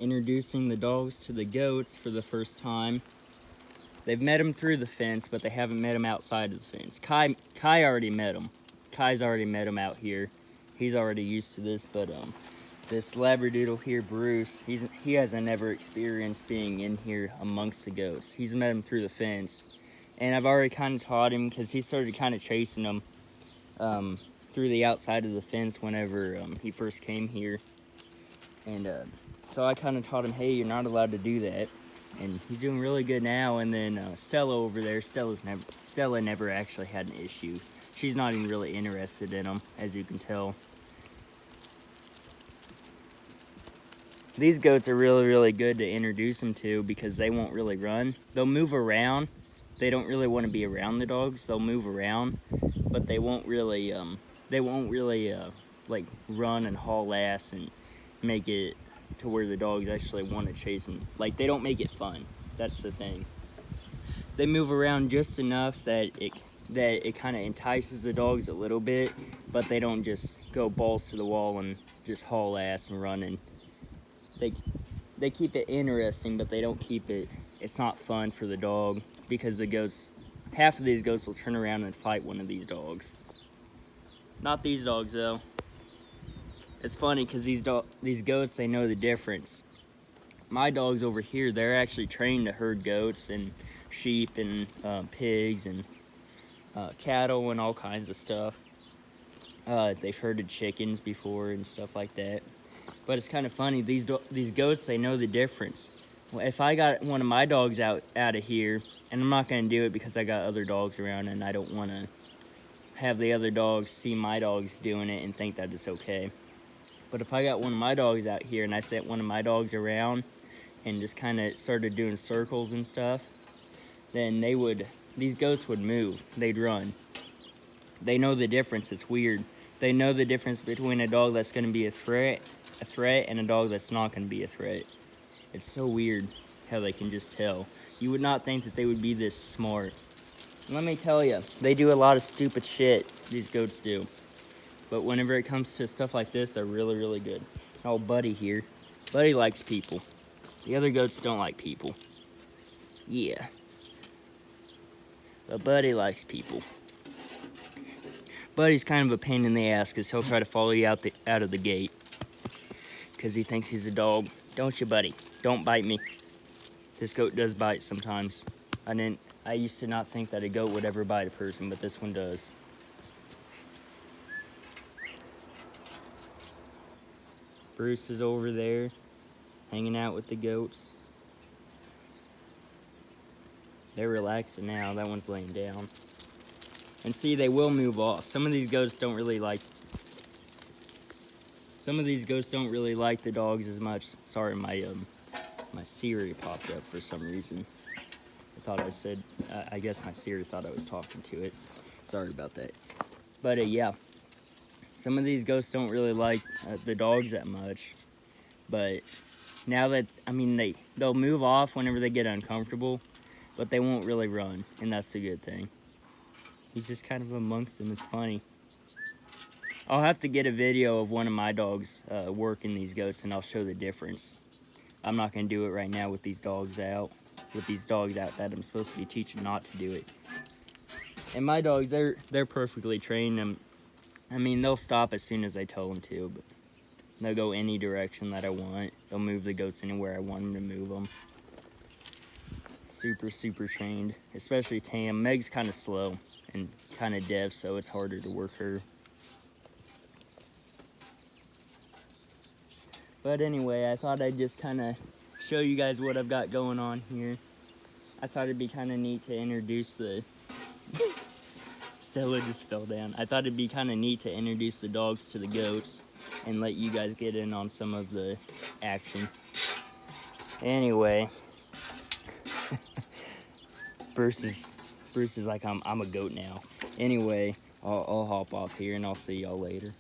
introducing the dogs to the goats for the first time. They've met them through the fence, but they haven't met them outside of the fence. Kai already met them. Kai's already met them out here. He's already used to this, but this Labradoodle here, Bruce, he hasn't ever experienced being in here amongst the goats. He's met them through the fence, and I've already kind of taught him because he started kind of chasing them through the outside of the fence whenever he first came here, and so I kind of taught him, hey, you're not allowed to do that. And he's doing really good now. And then Stella over there, Stella never actually had an issue. She's not even really interested in them, as you can tell. These goats are really, really good to introduce them to because they won't really run. They'll move around. They don't really want to be around the dogs. They'll move around, but they won't really, like run and haul ass and make it to where the dogs actually want to chase them. Like, they don't make it fun. That's the thing. They move around just enough that it kind of entices the dogs a little bit, but they don't just go balls to the wall and just haul ass and run. And they keep it interesting, but they don't keep it, it's not fun for the dog because the goats, half of these goats will turn around and fight one of these dogs. Not these dogs though. It's funny because these goats, they know the difference. My dogs over here, they're actually trained to herd goats and sheep and pigs and cattle and all kinds of stuff. They've herded chickens before and stuff like that. But it's kind of funny, these goats, they know the difference. Well, if I got one of my dogs out of here, and I'm not going to do it because I got other dogs around and I don't want to have the other dogs see my dogs doing it and think that it's okay. But if I got one of my dogs out here and I sent one of my dogs around and just kind of started doing circles and stuff, then these goats would move. They'd run. They know the difference. It's weird. They know the difference between a dog that's going to be a threat and a dog that's not going to be a threat. It's so weird how they can just tell. You would not think that they would be this smart. Let me tell you, they do a lot of stupid shit, these goats do. But whenever it comes to stuff like this, they're really, really good. Oh, Buddy here. Buddy likes people. The other goats don't like people. Yeah. But Buddy likes people. Buddy's kind of a pain in the ass because he'll try to follow you out of the gate. Because he thinks he's a dog. Don't you, Buddy? Don't bite me. This goat does bite sometimes. I used to not think that a goat would ever bite a person, but this one does. Bruce is over there, hanging out with the goats. They're relaxing now. That one's laying down. And see, they will move off. Some of these goats don't really like the dogs as much. Sorry, my Siri popped up for some reason. I guess my Siri thought I was talking to it. Sorry about that. But yeah. Some of these goats don't really like the dogs that much, but now that, they'll move off whenever they get uncomfortable, but they won't really run, and that's the good thing. He's just kind of amongst them. It's funny. I'll have to get a video of one of my dogs working these goats, and I'll show the difference. I'm not going to do it right now with these dogs out that I'm supposed to be teaching not to do it. And my dogs, they're perfectly trained. They'll stop as soon as I tell them to, but they'll go any direction that I want. They'll move the goats anywhere I want them to move them. Super, super trained, especially Tam. Meg's kind of slow and kind of deaf, so it's harder to work her. But anyway, I thought I'd just kind of show you guys what I've got going on here. I thought it'd be kind of neat to introduce the... Stella just fell down. I thought it'd be kind of neat to introduce the dogs to the goats and let you guys get in on some of the action. Anyway, Bruce is like, I'm a goat now. Anyway, I'll hop off here and I'll see y'all later.